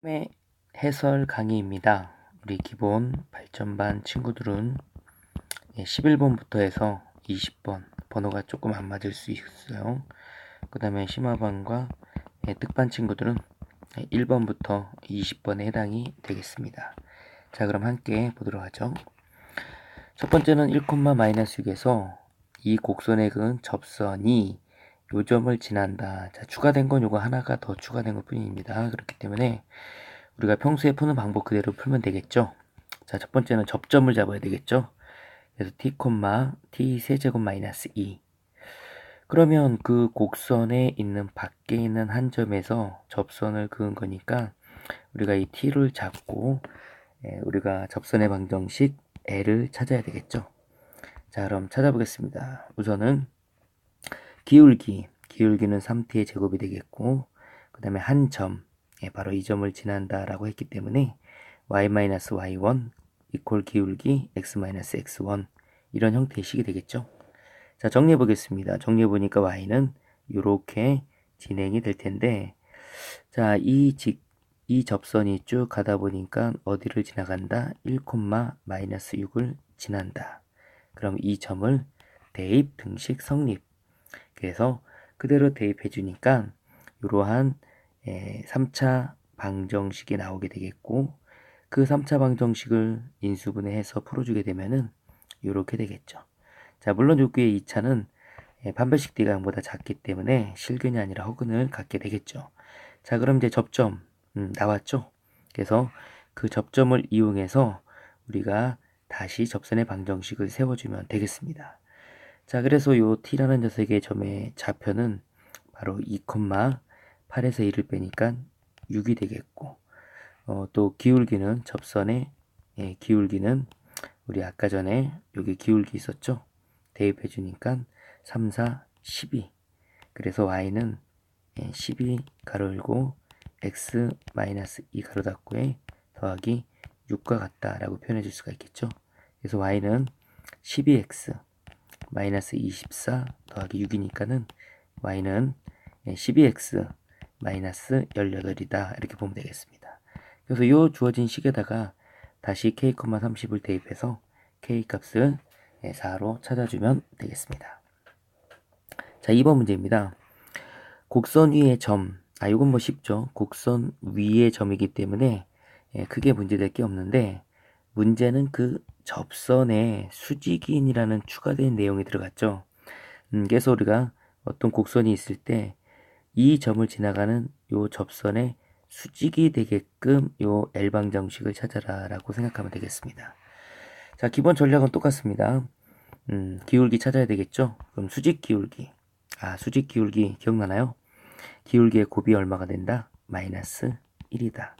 의 해설 강의입니다. 우리 기본 발전반 친구들은 11번부터 해서 20번 번호가 조금 안 맞을 수 있어요. 그 다음에 심화반과 특반 친구들은 1번부터 20번에 해당이 되겠습니다. 자, 그럼 함께 보도록 하죠. 첫 번째는 1,-6에서 이 곡선에 그은 접선이 요점을 지난다. 자, 추가된 건 요거 하나가 더 추가된 것 뿐입니다. 그렇기 때문에 우리가 평소에 푸는 방법 그대로 풀면 되겠죠. 자, 첫 번째는 접점을 잡아야 되겠죠. 그래서 t, 세제곱 마이너스 2. 그러면 그 곡선에 있는 밖에 있는 한 점에서 접선을 그은 거니까 우리가 이 t를 잡고 우리가 접선의 방정식 l을 찾아야 되겠죠. 자, 그럼 찾아보겠습니다. 우선은 기울기는 3t의 제곱이 되겠고, 그 다음에 한 점, 바로 이 점을 지난다 라고 했기 때문에 y-y1 이퀄 기울기 x-x1 이런 형태의 식이 되겠죠. 자, 정리해 보겠습니다. 정리해 보니까 y는 이렇게 진행이 될 텐데, 자, 이 접선이 쭉 가다 보니까 어디를 지나간다? 1,-6을 지난다. 그럼 이 점을 대입 등식 성립. 그래서 그대로 대입해 주니까 이러한 3차 방정식이 나오게 되겠고, 그 3차 방정식을 인수분해해서 풀어주게 되면은 이렇게 되겠죠. 자, 물론 여기에 2차는 판별식 D가 0보다 작기 때문에 실근이 아니라 허근을 갖게 되겠죠. 자, 그럼 이제 접점 나왔죠. 그래서 그 접점을 이용해서 우리가 다시 접선의 방정식을 세워주면 되겠습니다. 자, 그래서 요 t라는 녀석의 점의 좌표는 바로 2,8에서 1을 빼니까 6이 되겠고, 또 기울기는 접선의 기울기는 우리 아까 전에 여기 기울기 있었죠? 대입해 주니까 3, 4, 12. 그래서 y는 12 가로 열고 x 마이너스 2 가로 닫고에 더하기 6과 같다라고 표현해 줄 수가 있겠죠? 그래서 y는 12x 마이너스 24 더하기 6이니까는 y는 12x 마이너스 18이다 이렇게 보면 되겠습니다. 그래서 이 주어진 식에다가 다시 k,30을 대입해서 k 값을 4로 찾아주면 되겠습니다. 자, 2번 문제입니다. 곡선 위의 점, 이건 뭐 쉽죠. 곡선 위의 점이기 때문에 크게 문제될 게 없는데, 문제는 그 접선에 수직인이라는 추가된 내용이 들어갔죠. 그래서 우리가 어떤 곡선이 있을 때 이 점을 지나가는 요 접선에 수직이 되게끔 요 L방정식을 찾아라 라고 생각하면 되겠습니다. 자, 기본 전략은 똑같습니다. 기울기 찾아야 되겠죠. 그럼 수직 기울기. 수직 기울기 기억나나요? 기울기의 곱이 얼마가 된다? 마이너스 1이다.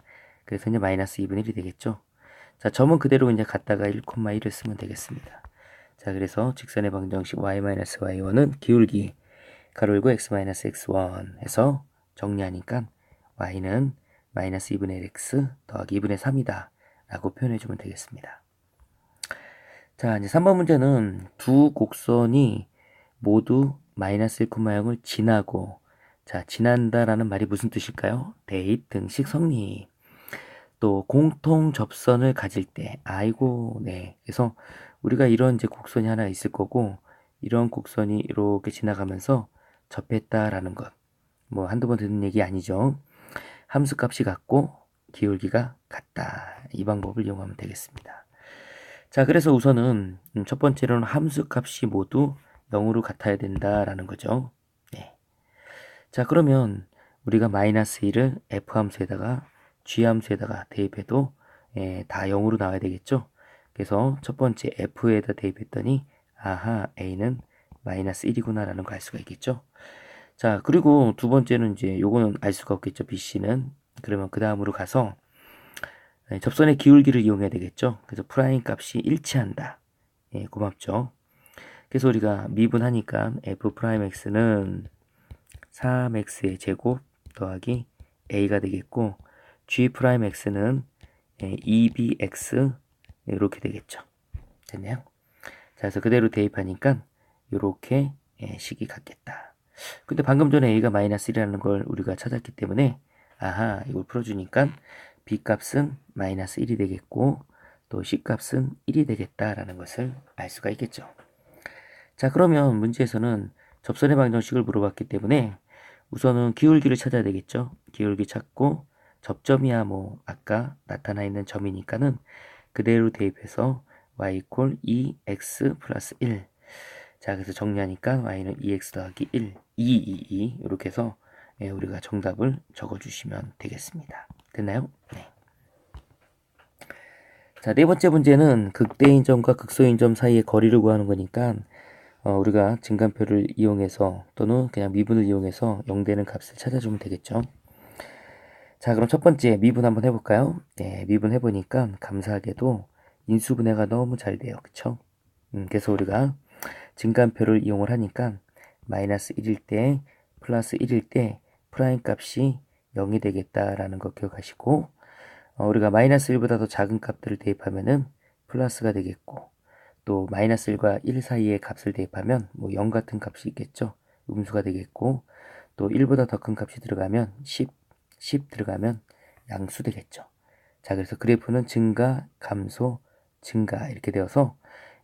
그래서 이제 마이너스 2분의 1이 되겠죠. 자, 점은 그대로 이제 갖다가 1,1을 쓰면 되겠습니다. 자, 그래서 직선의 방정식 y-y1은 기울기 가로 열고 x-x1 해서 정리하니까 y는 마이너스 2분의 1 x 더하기 2분의 3이다 라고 표현해 주면 되겠습니다. 자, 이제 3번 문제는 두 곡선이 모두 마이너스 1,0을 지나고, 자, 지난다라는 말이 무슨 뜻일까요? 대입 등식 성립. 또 공통 접선을 가질 때, 네. 그래서 우리가 이런 이제 곡선이 하나 있을 거고, 이런 곡선이 이렇게 지나가면서 접했다라는 것. 뭐 한두 번 듣는 얘기 아니죠. 함수 값이 같고 기울기가 같다. 이 방법을 이용하면 되겠습니다. 자, 그래서 우선은 첫 번째로는 함수 값이 모두 0으로 같아야 된다라는 거죠. 네. 자, 그러면 우리가 마이너스 1을 f함수에다가 g함수에다가 대입해도 다 0으로 나와야 되겠죠. 그래서 첫 번째 f에다 대입했더니 a는 마이너스 1이구나 라는 걸 알 수가 있겠죠. 자, 그리고 두 번째는 이제 요거는 알 수가 없겠죠. BC는. 그러면 그 다음으로 가서 접선의 기울기를 이용해야 되겠죠. 그래서 프라임 값이 일치한다. 고맙죠. 그래서 우리가 미분하니까 f 프라임 x는 3x의 제곱 더하기 a가 되겠고, g 프라임 x는 2bx 이렇게 되겠죠. 됐네요. 자, 그래서 그대로 대입하니까 이렇게 식이 같겠다. 근데 방금 전에 a가 마이너스 1이라는 걸 우리가 찾았기 때문에 아하, 이걸 풀어주니까 b 값은 마이너스 1이 되겠고 또 c 값은 1이 되겠다라는 것을 알 수가 있겠죠. 자, 그러면 문제에서는 접선의 방정식을 물어봤기 때문에 우선은 기울기를 찾아야 되겠죠. 기울기 찾고 접점이야 뭐 아까 나타나 있는 점이니까는 그대로 대입해서 y 이퀄 2x 플러스 1. 자, 그래서 정리하니까 y는 2x 더하기 1, 2 이렇게 해서 우리가 정답을 적어주시면 되겠습니다. 됐나요? 네. 자, 네 번째 문제는 극대인 점과 극소인 점 사이의 거리를 구하는 거니까 우리가 증간표를 이용해서 또는 그냥 미분을 이용해서 0되는 값을 찾아주면 되겠죠. 자, 그럼 첫 번째 미분 한번 해볼까요? 네, 미분 해보니까 감사하게도 인수분해가 너무 잘 돼요. 그쵸? 그래서 우리가 증간표를 이용을 하니까 마이너스 1일 때 플러스 1일 때 프라임 값이 0이 되겠다라는 거 기억하시고 우리가 마이너스 1보다 더 작은 값들을 대입하면은 플러스가 되겠고 또 마이너스 1과 1 사이의 값을 대입하면 뭐 0 같은 값이 있겠죠. 음수가 되겠고 또 1보다 더 큰 값이 들어가면 10 들어가면 양수 되겠죠. 자, 그래서 그래프는 증가, 감소, 증가 이렇게 되어서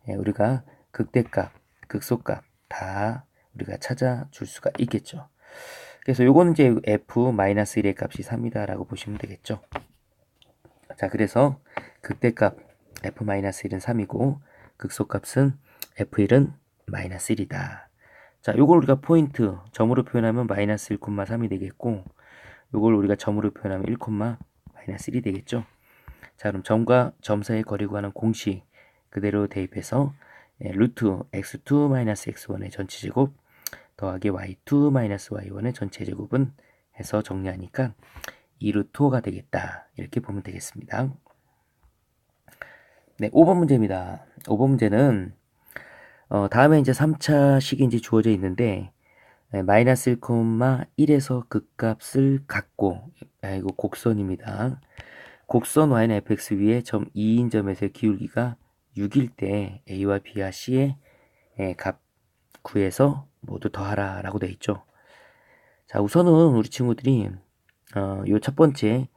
우리가 극대값, 극소값 다 우리가 찾아줄 수가 있겠죠. 그래서 요거는 이제 f-1의 값이 3이다 라고 보시면 되겠죠. 자, 그래서 극대값 f-1은 3이고 극소값은 f1은 마이너스 1이다. 자, 요걸 우리가 포인트 점으로 표현하면 마이너스 1,3이 되겠고 요걸 우리가 점으로 표현하면 1, 마이너스 1이 되겠죠. 자, 그럼 점과 점 사이의 거리 구하는 공식 그대로 대입해서 루트 x2 마이너스 x1의 전체 제곱 더하기 y2 마이너스 y1의 전체 제곱은 해서 정리하니까 2루트 5가 되겠다. 이렇게 보면 되겠습니다. 네, 5번 문제입니다. 5번 문제는 다음에 이제 3차 식이 이제 주어져 있는데 마이너스 1,1에서 극값을 갖고 이거 곡선입니다. 곡선 y는 fx 위에 점 2인 점에서의 기울기가 6일 때 a와 b와 c의 값 구해서 모두 더하라 라고 되어 있죠. 자, 우선은 우리 친구들이 요 첫 번째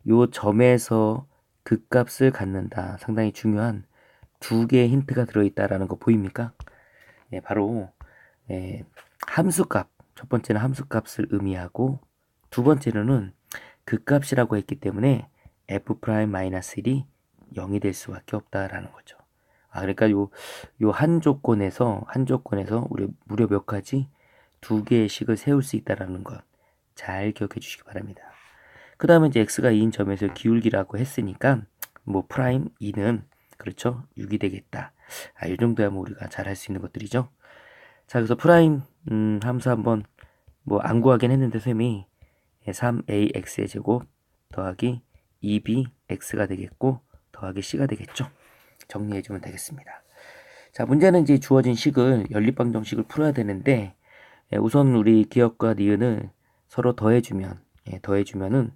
요 점에서 극값을 갖는다 상당히 중요한 두 개의 힌트가 들어있다라는 거 보입니까? 바로 함수값, 첫 번째는 함수값을 의미하고 두 번째로는 극값이라고 했기 때문에 f'-1이 0이 될 수밖에 없다라는 거죠. 그러니까 요 한 조건에서 우리 무려 몇 가지 두 개의 식을 세울 수 있다라는 것 잘 기억해 주시기 바랍니다. 그 다음에 이제 x가 2인 점에서 기울기라고 했으니까 뭐 프라임 2는 그렇죠 6이 되겠다. 이 정도야 뭐 우리가 잘 할 수 있는 것들이죠. 자, 그래서 프라임 함수 한번 뭐 안 구하긴 했는데 쌤이 3ax의 제곱 더하기 2bx가 되겠고 더하기 c가 되겠죠. 정리해주면 되겠습니다. 자, 문제는 이제 주어진 식을 연립방정식을 풀어야 되는데 우선 우리 기억과 니은을 서로 더해주면은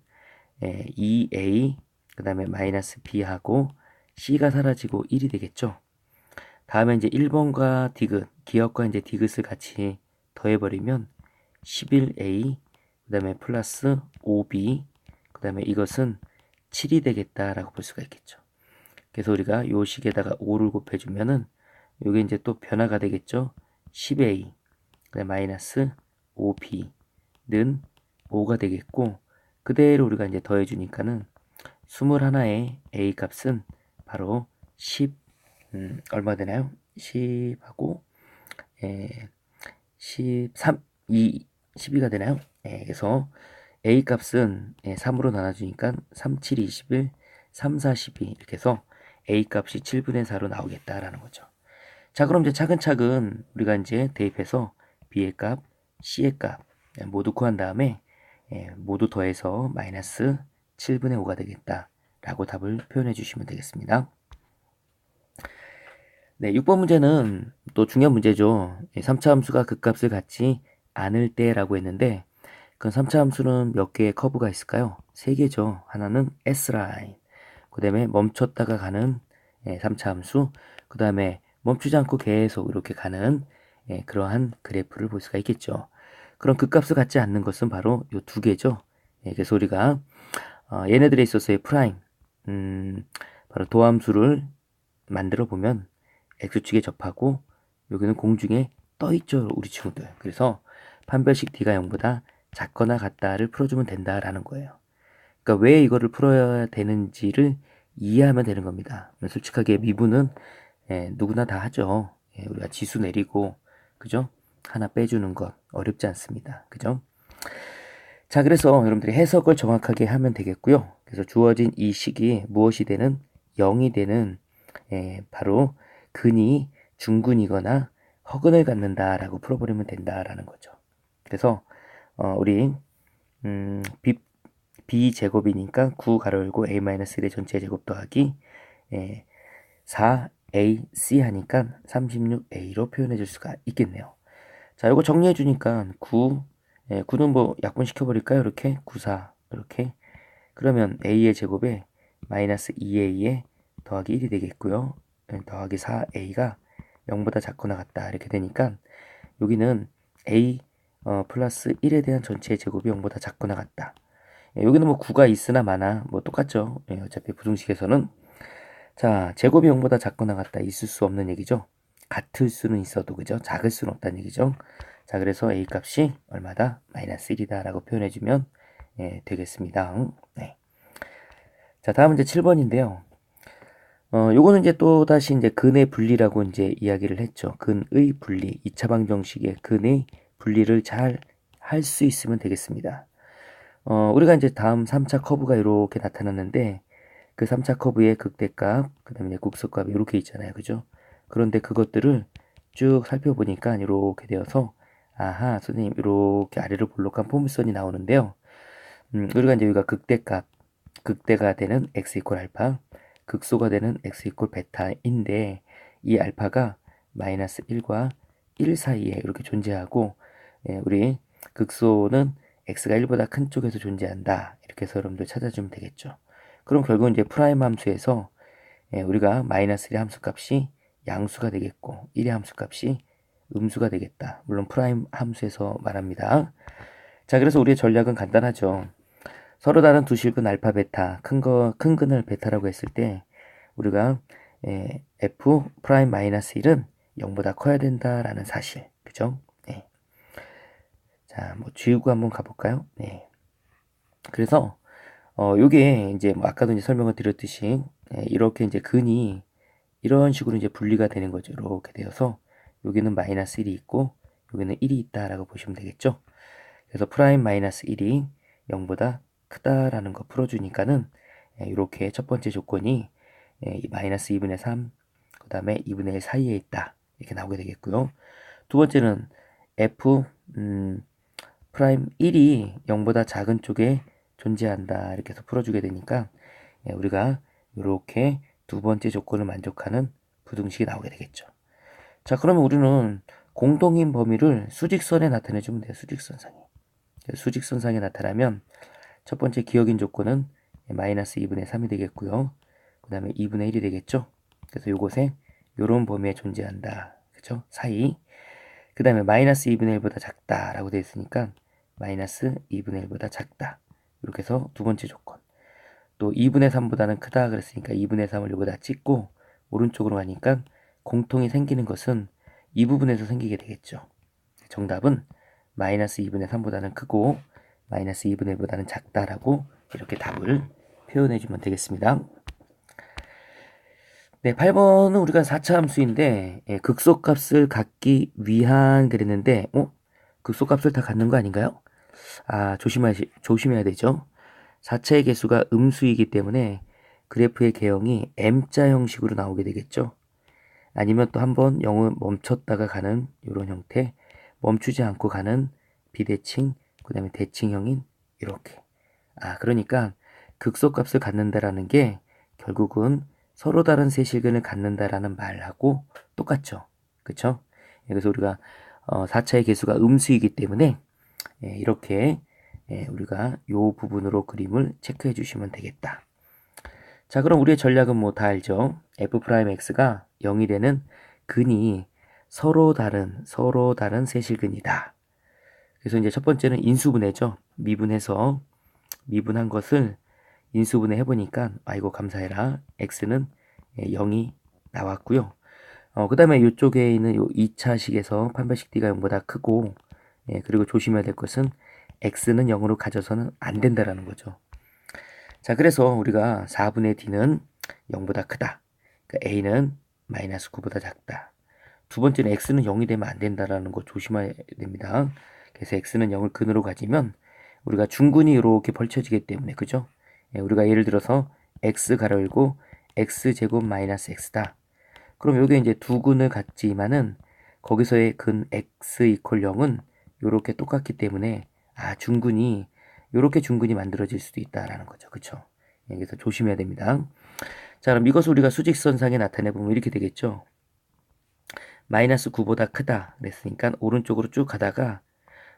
2a 그 다음에 마이너스 b하고 c가 사라지고 1이 되겠죠. 다음에 이제 1번과 디귿, 기억과 이제 디귿을 같이 더해버리면 11a 그 다음에 플러스 5b 그 다음에 이것은 7이 되겠다라고 볼 수가 있겠죠. 그래서 우리가 요 식에다가 5를 곱해주면은 요게 이제 또 변화가 되겠죠. 10a 그 다음에 마이너스 5b는 5가 되겠고 그대로 우리가 이제 더해주니까는 21의 a 값은 바로 10 얼마 되나요? 10하고 13 12가 되나요? 그래서 a 값은 3으로 나눠주니까 3, 7, 21, 3, 4, 12 이렇게 해서 a 값이 7분의 4로 나오겠다라는 거죠. 자, 그럼 이제 차근차근 우리가 이제 대입해서 b의 값, c의 값 모두 구한 다음에 모두 더해서 마이너스 7분의 5가 되겠다라고 답을 표현해 주시면 되겠습니다. 네, 6번 문제는 또 중요한 문제죠. 3차 함수가 극값을 갖지 않을 때라고 했는데 그 3차 함수는 몇 개의 커브가 있을까요? 3개죠. 하나는 S라인, 그 다음에 멈췄다가 가는 3차 함수, 그 다음에 멈추지 않고 계속 이렇게 가는 그러한 그래프를 볼 수가 있겠죠. 그럼 극값을 갖지 않는 것은 바로 이 두 개죠. 그래서 우리가 얘네들에 있어서의 프라임 바로 도함수를 만들어 보면 x축에 접하고 여기는 공중에 떠 있죠, 우리 친구들. 그래서 판별식 d가 0보다 작거나 같다를 풀어주면 된다라는 거예요. 그러니까 왜 이거를 풀어야 되는지를 이해하면 되는 겁니다. 솔직하게 미분은 누구나 다 하죠. 우리가 지수 내리고 그죠? 하나 빼주는 것 어렵지 않습니다. 그죠? 자, 그래서 여러분들이 해석을 정확하게 하면 되겠고요. 그래서 주어진 이 식이 무엇이 되는 0이 되는 바로 근이 중근이거나 허근을 갖는다라고 풀어버리면 된다라는 거죠. 그래서 우리 b 제곱이니까 9 가로 열고 a-1의 전체 제곱 더하기 4ac 하니까 36a로 표현해 줄 수가 있겠네요. 자, 이거 정리해 주니까 9는 뭐 약분시켜 버릴까요? 이렇게 94 이렇게. 그러면 a의 제곱에 마이너스 2a에 더하기 1이 되겠고요. 더하기 4a가 0보다 작거나 같다 이렇게 되니까 여기는 a 플러스 1에 대한 전체의 제곱이 0보다 작거나 같다. 여기는 뭐 9가 있으나 마나 뭐 똑같죠. 어차피 부등식에서는. 자, 제곱이 0보다 작거나 같다 있을 수 없는 얘기죠. 같을 수는 있어도 그죠. 작을 수는 없다는 얘기죠. 자, 그래서 a 값이 얼마다? 마이너스 1이다 라고 표현해주면 되겠습니다. 네. 자, 다음 이제 7번인데요. 요거는 이제 또 다시 이제 근의 분리라고 이제 이야기를 했죠. 근의 분리, 2차 방정식의 근의 분리를 잘 할 수 있으면 되겠습니다. 우리가 이제 다음 3차 커브가 이렇게 나타났는데 그 3차 커브의 극대값, 그 다음에 곡선값이 이렇게 있잖아요. 그죠? 그런데 그것들을 쭉 살펴보니까 이렇게 되어서 아하, 선생님 이렇게 아래로 볼록한 포물선이 나오는데요. 우리가 이제 여기가 극대값, 극대가 되는 x 이퀄 알파, 극소가 되는 x 이퀄 베타인데 이 알파가 마이너스 1과 1 사이에 이렇게 존재하고 우리 극소는 x가 1보다 큰 쪽에서 존재한다. 이렇게 해서 여러분들 찾아주면 되겠죠. 그럼 결국 이제 프라임 함수에서 우리가 마이너스 1의 함수값이 양수가 되겠고 1의 함수값이 음수가 되겠다. 물론 프라임 함수에서 말합니다. 자, 그래서 우리의 전략은 간단하죠. 서로 다른 두 실근 알파 베타 큰 근을 베타라고 했을 때 우리가 f 프라임 마이너스 1은 0보다 커야 된다라는 사실. 그죠? 네. 자, 뭐 지우고 한번 가볼까요? 네. 그래서 요게 이제 뭐 아까도 이제 설명을 드렸듯이 이렇게 이제 근이 이런 식으로 이제 분리가 되는 거죠. 이렇게 되어서 여기는 마이너스 1이 있고 여기는 1이 있다라고 보시면 되겠죠. 그래서 프라임 마이너스 1이 0보다 크다라는 거 풀어주니까는 이렇게 첫 번째 조건이 마이너스 2분의 3, 그 다음에 2분의 1 사이에 있다. 이렇게 나오게 되겠고요. 두 번째는 f 프라임 1이 0보다 작은 쪽에 존재한다. 이렇게 해서 풀어주게 되니까 우리가 이렇게 두 번째 조건을 만족하는 부등식이 나오게 되겠죠. 자, 그러면 우리는 공통인 범위를 수직선에 나타내주면 돼요. 수직선상에. 수직선상에 나타나면 첫 번째 기억인 조건은 마이너스 2분의 3이 되겠고요. 그 다음에 2분의 1이 되겠죠. 그래서 요것에 요런 범위에 존재한다. 그쵸? 사이. 그 다음에 마이너스 2분의 1보다 작다 라고 되어 있으니까 마이너스 2분의 1보다 작다. 이렇게 해서 두 번째 조건. 또 2분의 3보다는 크다 그랬으니까 2분의 3을 여기다 찍고 오른쪽으로 가니까 공통이 생기는 것은 이 부분에서 생기게 되겠죠. 정답은 마이너스 2분의 3보다는 크고 마이너스 2분의 1보다는 작다라고 이렇게 답을 표현해주면 되겠습니다. 네, 8번은 우리가 4차 함수인데 극소값을 갖기 위한 그랬는데 극소값을 다 갖는 거 아닌가요? 아, 조심해야 되죠. 4차의 개수가 음수이기 때문에 그래프의 개형이 M자 형식으로 나오게 되겠죠. 아니면 또 한번 0을 멈췄다가 가는 이런 형태, 멈추지 않고 가는 비대칭, 그 다음에 대칭형인 이렇게. 그러니까 극소값을 갖는다라는 게 결국은 서로 다른 세실근을 갖는다라는 말하고 똑같죠. 그쵸? 그래서 우리가 4차의 개수가 음수이기 때문에 이렇게 우리가 요 부분으로 그림을 체크해 주시면 되겠다. 자, 그럼 우리의 전략은 뭐 다 알죠? f'x가 0이 되는 근이 서로 다른 세실근이다. 그래서 이제 첫 번째는 인수분해죠. 미분해서 미분한 것을 인수분해 해보니까 아이고 감사해라. x는 0이 나왔고요. 그 다음에 이쪽에 있는 요 2차식에서 판별식 d가 0보다 크고, 그리고 조심해야 될 것은 x는 0으로 가져서는 안 된다라는 거죠. 자, 그래서 우리가 4분의 d는 0보다 크다. 그러니까 a는 마이너스 9보다 작다. 두 번째는 x는 0이 되면 안 된다라는 거 조심해야 됩니다. 그래서 x는 0을 근으로 가지면 우리가 중근이 이렇게 벌쳐지기 때문에, 그죠? 우리가 예를 들어서 x 가로 열고 x제곱 마이너스 x다. 그럼 요게 이제 두 근을 갖지만은 거기서의 근 x 이퀄 0은 요렇게 똑같기 때문에 중근이 요렇게 중근이 만들어질 수도 있다라는 거죠. 그쵸? 그래서 조심해야 됩니다. 자, 그럼 이것을 우리가 수직선상에 나타내 보면 이렇게 되겠죠. 마이너스 9보다 크다 그랬으니까 오른쪽으로 쭉 가다가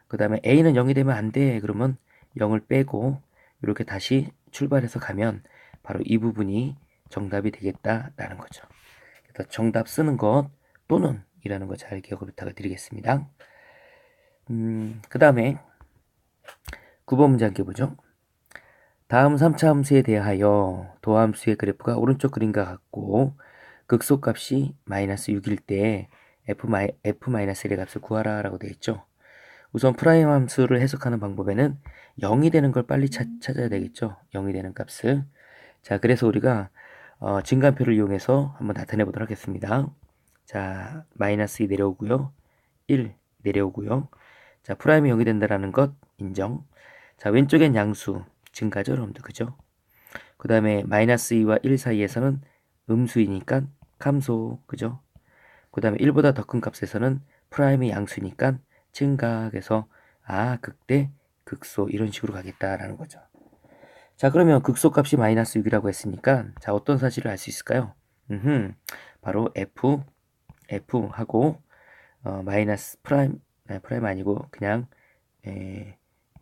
그 다음에 a는 0이 되면 안 돼. 그러면 0을 빼고 이렇게 다시 출발해서 가면 바로 이 부분이 정답이 되겠다라는 거죠. 그래서 정답 쓰는 것 또는 이라는 거 잘 기억을 부탁을 드리겠습니다. 그 다음에 9번 문제 함께 보죠. 다음 3차 함수에 대하여 도함수의 그래프가 오른쪽 그림과 같고 극소값이 마이너스 6일 때 f-1의 값을 구하라 라고 되어 있죠. 우선 프라임 함수를 해석하는 방법에는 0이 되는 걸 빨리 찾아야 되겠죠. 0이 되는 값을. 자, 그래서 우리가 증간표를 이용해서 한번 나타내 보도록 하겠습니다. 자, 마이너스 2 내려오고요. 1 내려오고요. 자, 프라임이 0이 된다라는 것 인정. 자, 왼쪽엔 양수 증가죠, 여러분들. 그죠? 그 다음에 마이너스 2와 1 사이에서는 음수이니까 감소. 그죠? 그 다음에 1보다 더 큰 값에서는 프라임이 양수니까 증가해서 극대 극소 이런 식으로 가겠다라는 거죠. 자, 그러면 극소값이 마이너스 6이라고 했으니까 자, 어떤 사실을 알 수 있을까요? 바로 f 하고 마이너스 프라임 아니고 그냥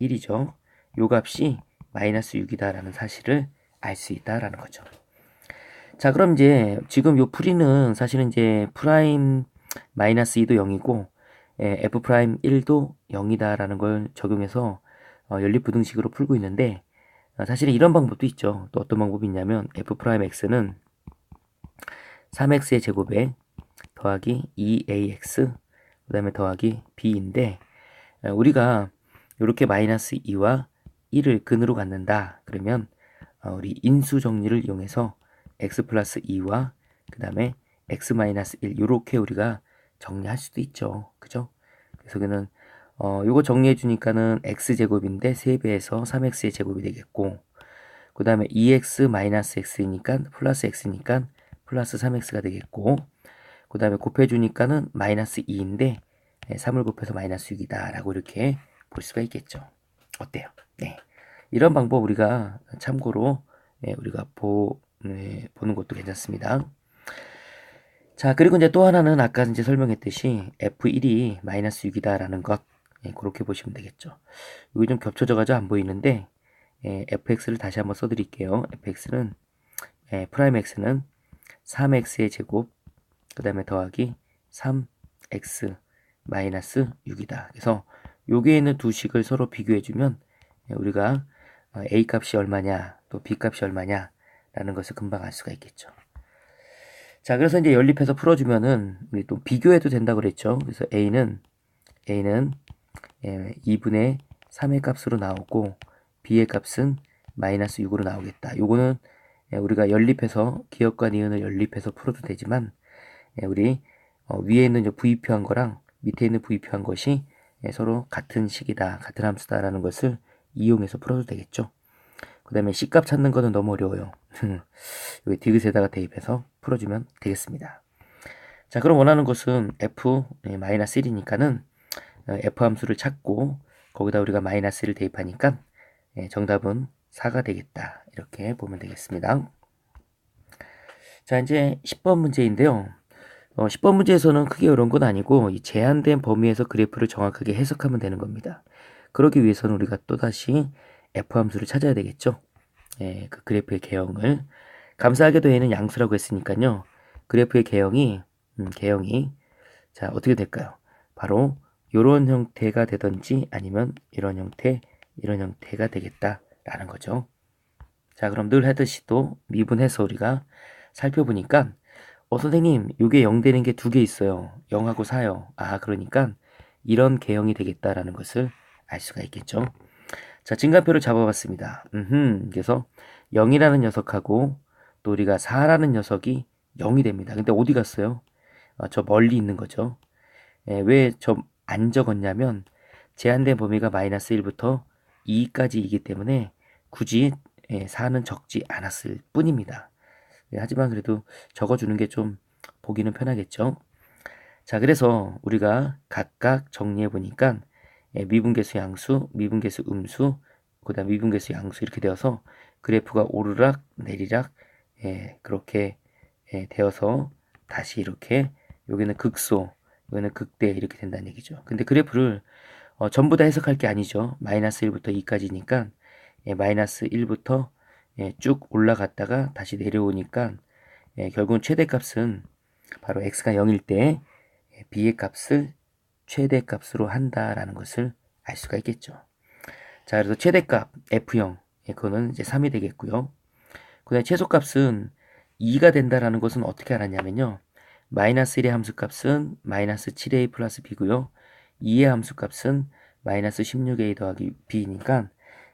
1이죠. 요 값이 마이너스 6이다라는 사실을 알 수 있다라는 거죠. 자, 그럼 이제 지금 요 풀이는 사실은 이제 프라임 마이너스 2도 0이고 f 프라임 1도 0이다라는 걸 적용해서 연립부등식으로 풀고 있는데 사실은 이런 방법도 있죠. 또 어떤 방법이 있냐면 f 프라임 x는 3x의 제곱에 더하기 2ax 그 다음에 더하기 b인데 우리가 이렇게 마이너스 2와 1을 근으로 갖는다. 그러면 우리 인수 정리를 이용해서 x 플러스 2와 그 다음에 x 마이너스 1 이렇게 우리가 정리할 수도 있죠. 그죠? 그래서 그는 요거 정리해 주니까는 x제곱인데 3배에서 3x의 제곱이 되겠고 그 다음에 2x 마이너스 x이니까 플러스 x니까 플러스 3x가 되겠고 그 다음에 곱해 주니까는 마이너스 2인데 3을 곱해서 마이너스 6이다 라고 이렇게 볼 수가 있겠죠. 어때요? 네. 이런 방법 우리가 참고로 우리가 보는 것도 괜찮습니다. 자, 그리고 이제 또 하나는 아까 이제 설명했듯이 f1이 마이너스 6이다라는 것 그렇게 보시면 되겠죠. 여기 좀 겹쳐져 가지고 안 보이는데 fx를 다시 한번 써드릴게요. fx는 프라임 x는 3x의 제곱 그 다음에 더하기 3x 마이너스 6이다. 그래서 여기에 있는 두 식을 서로 비교해주면 우리가 a 값이 얼마냐 또 b 값이 얼마냐 라는 것을 금방 알 수가 있겠죠. 자, 그래서 이제 연립해서 풀어주면은 우리 또 비교해도 된다고 그랬죠. 그래서 a는 2분의 3의 값으로 나오고 b의 값은 마이너스 6으로 나오겠다. 요거는 우리가 연립해서 기억과 니은을 연립해서 풀어도 되지만 우리 위에 있는 V표한 거랑 밑에 있는 V표한 것이 서로 같은 식이다, 같은 함수다라는 것을 이용해서 풀어도 되겠죠. 그 다음에 C값 찾는 거는 너무 어려워요. 여기 디귿에다가 대입해서 풀어주면 되겠습니다. 자, 그럼 원하는 것은 f-1이니까는 f 함수를 찾고 거기다 우리가 마이너스 1을 대입하니까 정답은 4가 되겠다. 이렇게 보면 되겠습니다. 자, 이제 10번 문제인데요. 10번 문제에서는 크게 어려운 건 아니고 이 제한된 범위에서 그래프를 정확하게 해석하면 되는 겁니다. 그러기 위해서는 우리가 또다시 f 함수를 찾아야 되겠죠. 그 그래프의 개형을. 감사하게도 얘는 양수라고 했으니까요. 그래프의 개형이 자, 어떻게 될까요? 바로 이런 형태가 되든지 아니면 이런 형태가 되겠다 라는 거죠. 자, 그럼 늘 하듯이 또 미분해서 우리가 살펴보니까 선생님, 요게 0 되는 게 두 개 있어요. 0하고 4요. 아, 그러니까 이런 개형이 되겠다라는 것을 알 수가 있겠죠. 자, 증가표를 잡아봤습니다. 그래서 0이라는 녀석하고 또 우리가 4라는 녀석이 0이 됩니다. 근데 어디 갔어요? 저 멀리 있는 거죠. 왜 저 안 적었냐면 제한된 범위가 마이너스 1부터 2까지이기 때문에 굳이 4는 적지 않았을 뿐입니다. 하지만 그래도 적어주는 게 좀 보기는 편하겠죠. 자, 그래서 우리가 각각 정리해 보니까 미분계수 양수, 미분계수 음수, 그 다음 미분계수 양수 이렇게 되어서 그래프가 오르락 내리락 그렇게 되어서 다시 이렇게 여기는 극소, 여기는 극대 이렇게 된다는 얘기죠. 근데 그래프를 전부 다 해석할 게 아니죠. 마이너스 1부터 2까지니까 마이너스 1부터 쭉 올라갔다가 다시 내려오니까 결국은 최대값은 바로 x가 0일 때 b의 값을 최대값으로 한다라는 것을 알 수가 있겠죠. 자, 그래서 최대값 f0 그거는 이제 3이 되겠고요. 그 다음에 최소값은 2가 된다라는 것은 어떻게 알았냐면요. 마이너스 1의 함수값은 마이너스 7a 플러스 b고요. 2의 함수값은 마이너스 16a 더하기 b니까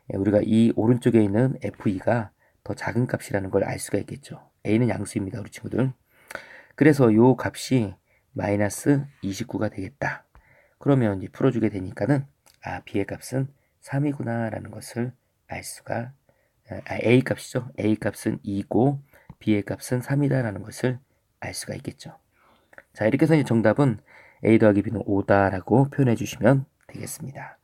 우리가 이 오른쪽에 있는 f2가 더 작은 값이라는 걸 알 수가 있겠죠. a는 양수입니다, 우리 친구들. 그래서 요 값이 마이너스 29가 되겠다. 그러면 이제 풀어주게 되니까는 b의 값은 3이구나 라는 것을 알 수가 a 값이죠. a 값은 2고 b의 값은 3이다 라는 것을 알 수가 있겠죠. 자, 이렇게 해서 이제 정답은 a 더하기 b는 5다 라고 표현해 주시면 되겠습니다.